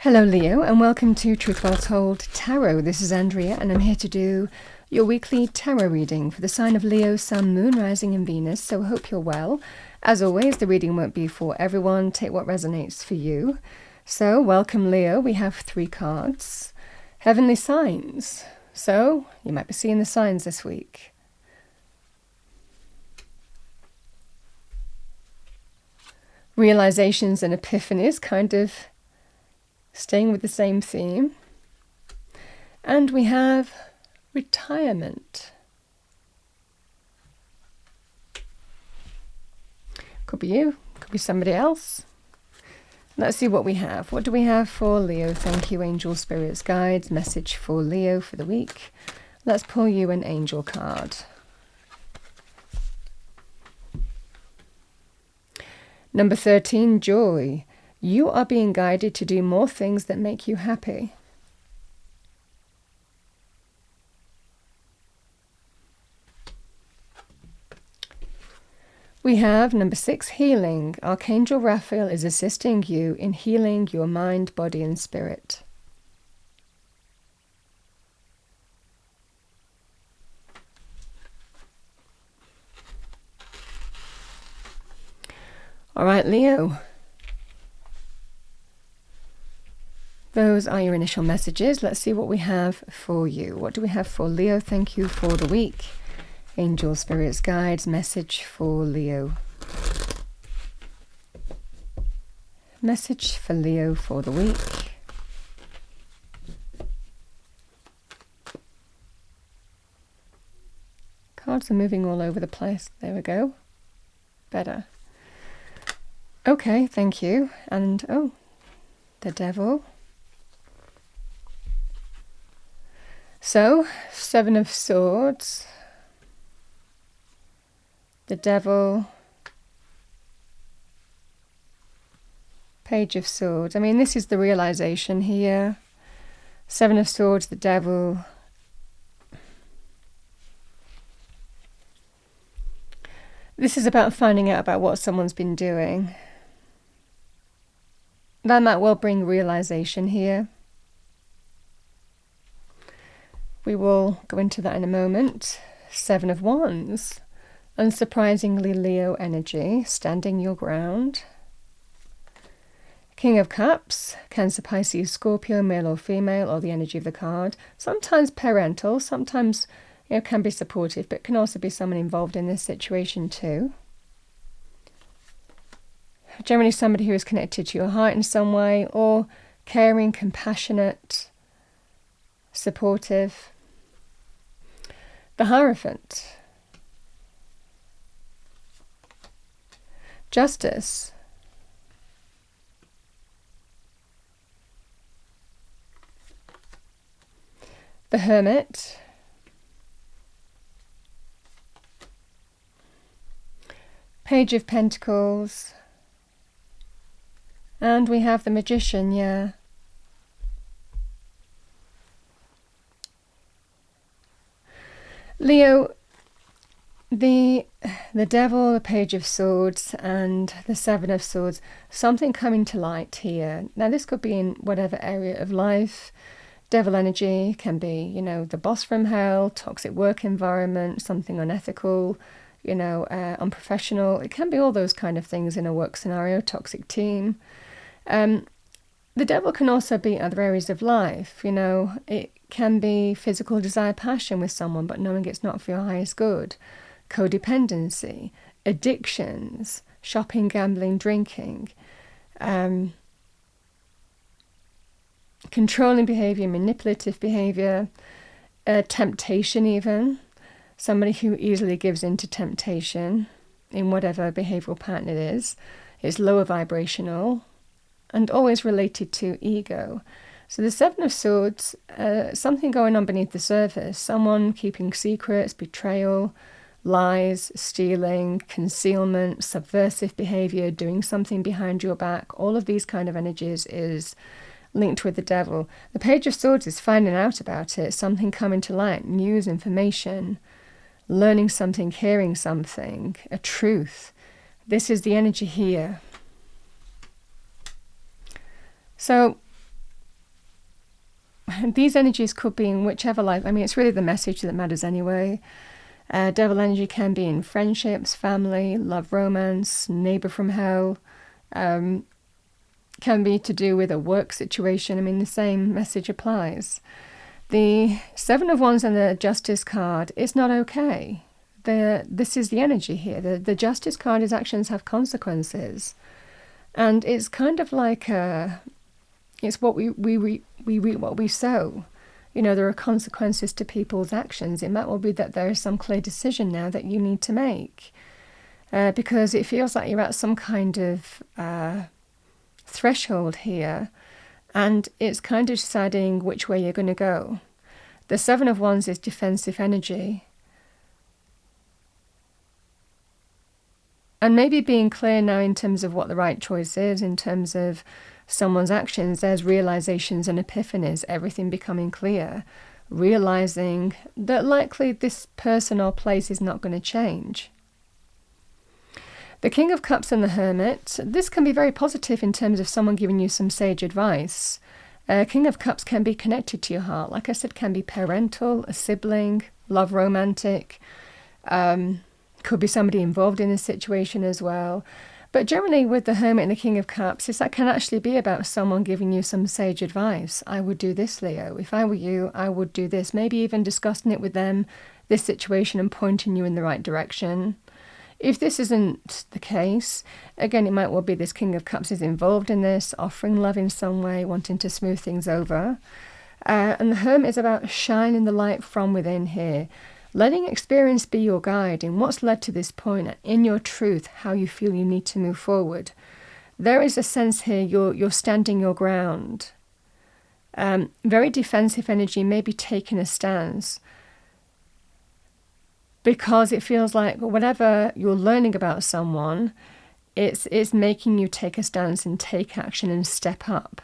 Hello Leo, and welcome to Truth Well Told Tarot. This is Andrea, and I'm here to do your weekly tarot reading for the sign of Leo, Sun, Moon, Rising and Venus, so hope you're well. As always, the reading won't be for everyone. Take what resonates for you. So, welcome Leo. We have 3 cards. Heavenly signs. So, you might be seeing the signs this week. Realizations and epiphanies, kind of staying with the same theme. And we have retirement. Could be you, could be somebody else. Let's see what we have. What do we have for Leo? Thank you, angel, spirits, guides. Message for Leo for the week. Let's pull you an angel card. Number 13, joy. You are being guided to do more things that make you happy. We have number 6, healing. Archangel Raphael is assisting you in healing your mind, body and spirit. All right, Leo. Those are your initial messages. Let's see what we have for you. What do we have for Leo? Thank you for the week. Angel, spirits, guides, message for Leo. Message for Leo for the week. Cards are moving all over the place. There we go. Better. Okay, thank you. And, oh, the devil. So, 7 of Swords, the devil, Page of Swords. I mean, this is the realization here. 7 of Swords, the devil. This is about finding out about what someone's been doing. That might well bring realization here. We will go into that in a moment. 7 of Wands. Unsurprisingly, Leo energy, standing your ground. King of Cups, Cancer, Pisces, Scorpio, male or female, or the energy of the card. Sometimes parental, sometimes can be supportive, but can also be someone involved in this situation too. Generally somebody who is connected to your heart in some way, or caring, compassionate, supportive. The Hierophant. Justice. The Hermit. Page of Pentacles. And we have the Magician, yeah. Leo, the devil, the Page of Swords, and the 7 of Swords, something coming to light here. Now, this could be in whatever area of life. Devil energy can be, the boss from hell, toxic work environment, something unethical, unprofessional. It can be all those kind of things in a work scenario, toxic team. The devil can also be other areas of life, it can be physical desire, passion with someone, but knowing it's not for your highest good. Codependency, addictions, shopping, gambling, drinking, controlling behavior, manipulative behavior, temptation even. Somebody who easily gives in to temptation in whatever behavioral pattern it is lower vibrational and always related to ego. So the 7 of Swords, something going on beneath the surface, someone keeping secrets, betrayal, lies, stealing, concealment, subversive behavior, doing something behind your back. All of these kind of energies is linked with the devil. The Page of Swords is finding out about it, something coming to light, news, information, learning something, hearing something, a truth. This is the energy here. So these energies could be in whichever life. I mean, it's really the message that matters anyway. Devil energy can be in friendships, family, love, romance, neighbor from hell. Can be to do with a work situation. I mean, the same message applies. The Seven of Wands and the Justice card is not okay. This is the energy here. The Justice card is actions have consequences. And it's kind of like it's what we reap what we sow. You know, there are consequences to people's actions. It might well be that there is some clear decision now that you need to make. Because it feels like you're at some kind of threshold here. And it's kind of deciding which way you're going to go. The Seven of Wands is defensive energy. And maybe being clear now in terms of what the right choice is, in terms of someone's actions, there's realizations and epiphanies, everything becoming clear, realizing that likely this person or place is not going to change. The King of Cups and the Hermit, this can be very positive in terms of someone giving you some sage advice. King of Cups can be connected to your heart. Like I said, can be parental, a sibling, love romantic, could be somebody involved in a situation as well. But generally with the Hermit and the King of Cups, that can actually be about someone giving you some sage advice. I would do this, Leo. If I were you, I would do this. Maybe even discussing it with them, this situation, and pointing you in the right direction. If this isn't the case, again, it might well be this King of Cups is involved in this, offering love in some way, wanting to smooth things over. And the Hermit is about shining the light from within here, letting experience be your guide in what's led to this point, in your truth, how you feel you need to move forward. There is a sense here you're standing your ground. Very defensive energy, maybe taking a stance. Because it feels like whatever you're learning about someone, it's making you take a stance and take action and step up.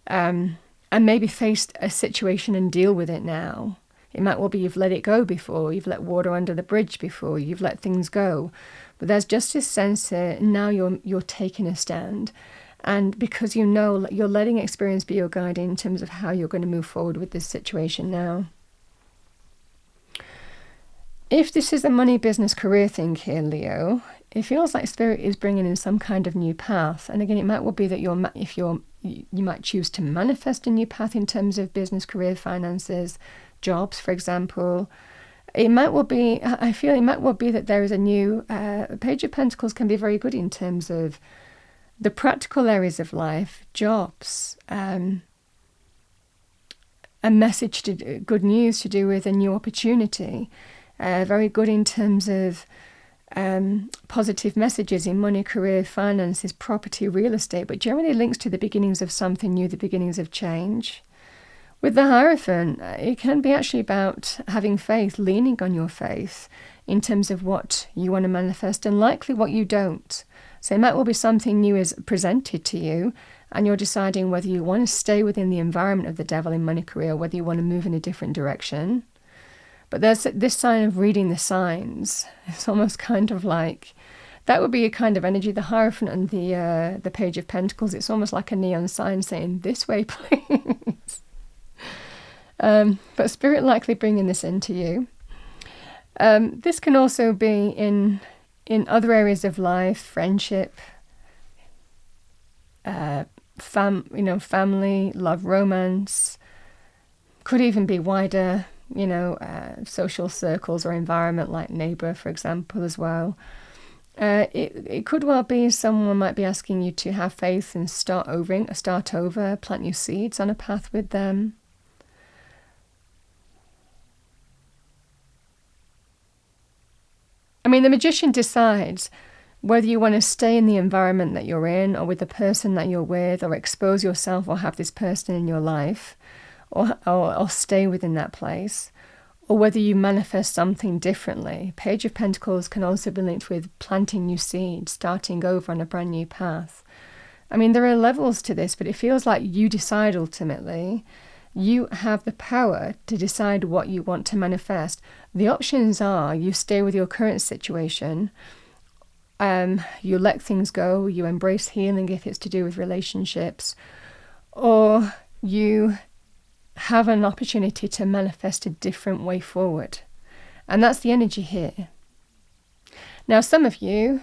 And maybe face a situation and deal with it now. It might well be you've let it go before, you've let water under the bridge before, you've let things go. But there's just this sense here, now you're taking a stand. And because you know you're letting experience be your guide in terms of how you're going to move forward with this situation now. If this is a money, business, career thing here, Leo, it feels like Spirit is bringing in some kind of new path. And again, it might well be that you might choose to manifest a new path in terms of business, career, finances, jobs, for example. It might well be, I feel it might well be that there is a new, Page of Pentacles can be very good in terms of the practical areas of life, jobs, a message, good news to do with a new opportunity. Very good in terms of positive messages in money, career, finances, property, real estate, but generally links to the beginnings of something new, the beginnings of change. With the Hierophant, it can be actually about having faith, leaning on your faith in terms of what you want to manifest and likely what you don't. So it might well be something new is presented to you and you're deciding whether you want to stay within the environment of the devil in money, career, or whether you want to move in a different direction. But there's this sign of reading the signs. It's almost kind of like, that would be a kind of energy. The Hierophant and the Page of Pentacles, it's almost like a neon sign saying, this way, please. But Spirit likely bringing this into you. This can also be in other areas of life, friendship, family, love, romance. Could even be wider, social circles or environment like neighbour, for example, as well. It could well be someone might be asking you to have faith and start over, plant new seeds on a path with them. I mean, the Magician decides whether you want to stay in the environment that you're in or with the person that you're with or expose yourself or have this person in your life or stay within that place, or whether you manifest something differently. Page of Pentacles can also be linked with planting new seeds, starting over on a brand new path. I mean, there are levels to this, but it feels like you decide ultimately. You have the power to decide what you want to manifest. The options are you stay with your current situation, you let things go, you embrace healing if it's to do with relationships, or you have an opportunity to manifest a different way forward. And that's the energy here. Now, some of you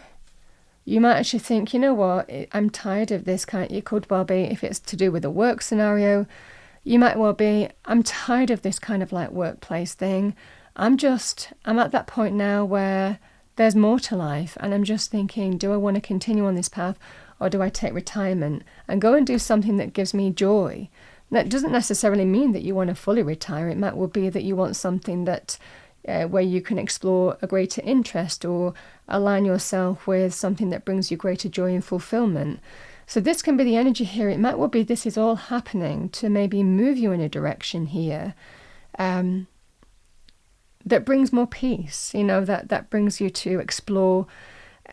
might actually think, you know what, I'm tired of this kind. It could well be, if it's to do with a work scenario, you might well be, I'm tired of this kind of like workplace thing. I'm at that point now where there's more to life, and I'm just thinking, do I want to continue on this path, or do I take retirement and go and do something that gives me joy? That doesn't necessarily mean that you want to fully retire. It might well be that you want something that where you can explore a greater interest or align yourself with something that brings you greater joy and fulfillment. So this can be the energy here. It might well be this is all happening to maybe move you in a direction here that brings more peace, that brings you to explore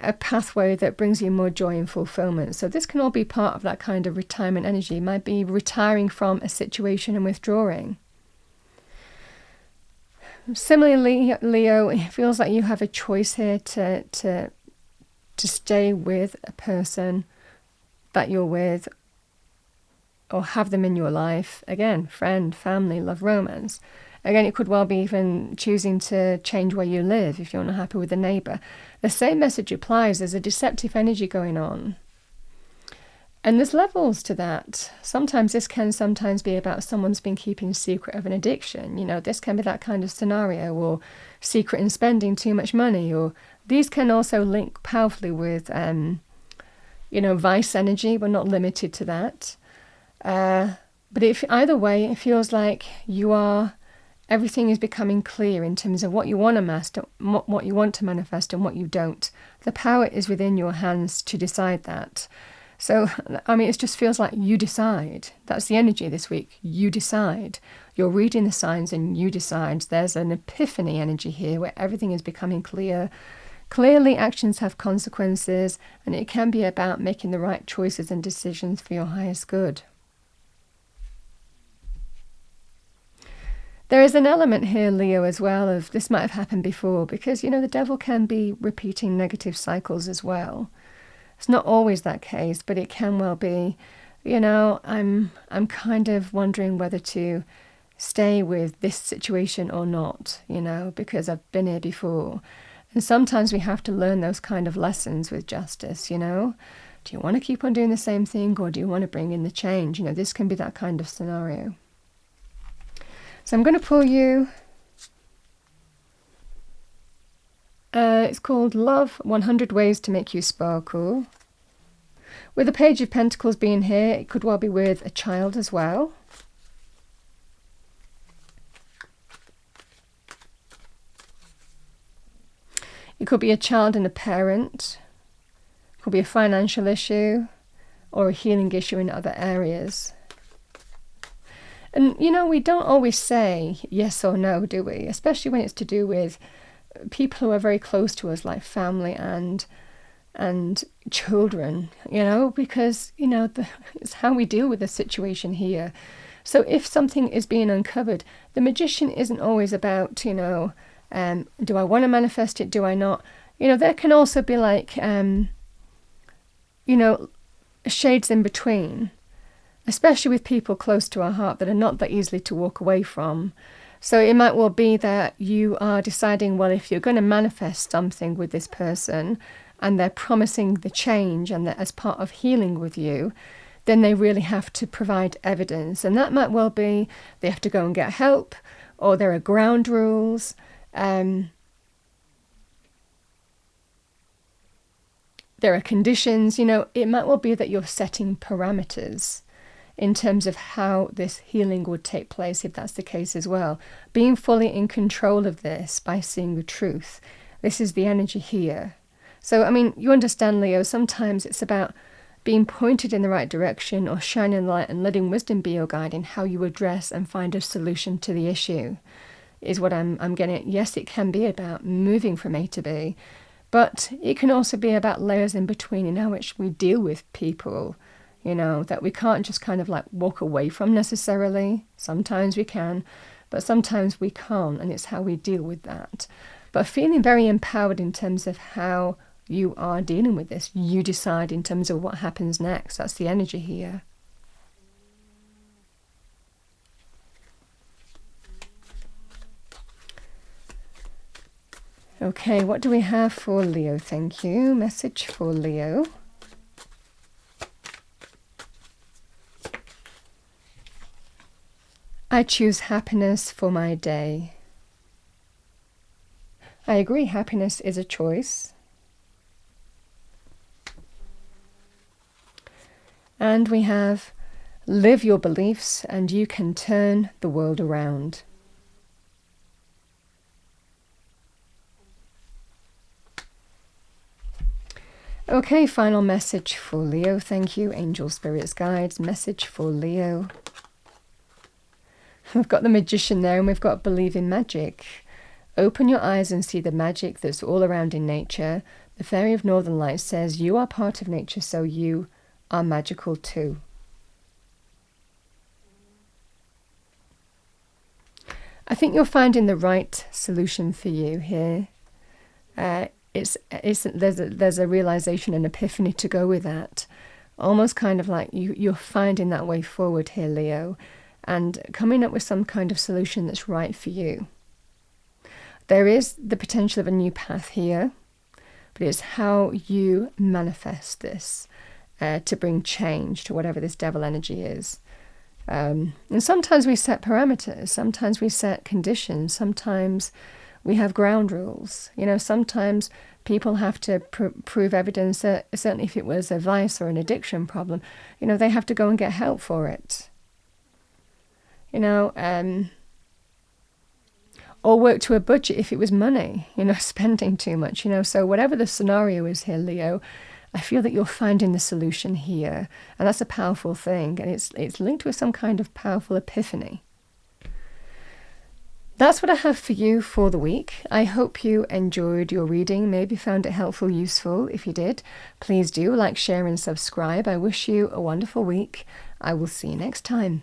a pathway that brings you more joy and fulfillment. So this can all be part of that kind of retirement energy. It might be retiring from a situation and withdrawing. Similarly, Leo, it feels like you have a choice here to stay with a person that you're with, or have them in your life. Again, friend, family, love, romance. Again, it could well be even choosing to change where you live if you're not happy with a neighbour. The same message applies. There's a deceptive energy going on. And there's levels to that. Sometimes this can sometimes be about someone's been keeping a secret of an addiction. This can be that kind of scenario, or secret in spending too much money. Or these can also link powerfully with, vice energy. We're not limited to that. But if either way, it feels like everything is becoming clear in terms of what you want to master, what you want to manifest, and what you don't. The power is within your hands to decide that. So, it just feels like you decide. That's the energy this week. You decide. You're reading the signs and you decide. There's an epiphany energy here where everything is becoming clear. Clearly, actions have consequences, and it can be about making the right choices and decisions for your highest good. There is an element here, Leo, as well, of this might have happened before, because, the devil can be repeating negative cycles as well. It's not always that case, but it can well be. I'm kind of wondering whether to stay with this situation or not, because I've been here before. And sometimes we have to learn those kind of lessons with justice, Do you want to keep on doing the same thing, or do you want to bring in the change? This can be that kind of scenario. So I'm going to pull you, it's called Love 100 Ways to Make You Sparkle. With the Page of Pentacles being here, it could well be with a child as well. It could be a child and a parent. It could be a financial issue or a healing issue in other areas. And, we don't always say yes or no, do we? Especially when it's to do with people who are very close to us, like family and children, because, it's how we deal with the situation here. So if something is being uncovered, the magician isn't always about, do I want to manifest it? Do I not? There can also be like, shades in between, especially with people close to our heart that are not that easily to walk away from. So it might well be that you are deciding, well, if you're going to manifest something with this person and they're promising the change and that as part of healing with you, then they really have to provide evidence. And that might well be they have to go and get help, or there are ground rules. There are conditions. It might well be that you're setting parameters in terms of how this healing would take place, if that's the case as well. Being fully in control of this by seeing the truth. This is the energy here. So, you understand, Leo, sometimes it's about being pointed in the right direction or shining light and letting wisdom be your guide in how you address and find a solution to the issue, is what I'm getting at. Yes, it can be about moving from A to B, but it can also be about layers in between in how which we deal with people, that we can't just kind of like walk away from necessarily. Sometimes we can, but sometimes we can't, and it's how we deal with that. But feeling very empowered in terms of how you are dealing with this. You decide in terms of what happens next. That's the energy here. Okay, what do we have for Leo? Thank you. Message for Leo. I choose happiness for my day. I agree, happiness is a choice. And we have, live your beliefs and you can turn the world around. Okay, final message for Leo. Thank you, angel spirits, guides. Message for Leo. We've got the magician there and we've got believe in magic. Open your eyes and see the magic that's all around in nature. The Fairy of Northern Lights says you are part of nature, so you are magical too. I think you're finding the right solution for you here. There's a realization, an epiphany to go with that. Almost kind of like you're finding that way forward here, Leo, and coming up with some kind of solution that's right for you. There is the potential of a new path here, but it's how you manifest this to bring change to whatever this devil energy is. And sometimes we set parameters, sometimes we set conditions, sometimes we have ground rules. You know, sometimes people have to prove evidence that, certainly if it was a vice or an addiction problem, you know, they have to go and get help for it. You know, or work to a budget if it was money, you know, spending too much, you know. So whatever the scenario is here, Leo, I feel that you're finding the solution here. And that's a powerful thing. And it's linked with some kind of powerful epiphany. That's what I have for you for the week. I hope you enjoyed your reading, maybe found it helpful, useful. If you did, please do like, share and subscribe. I wish you a wonderful week. I will see you next time.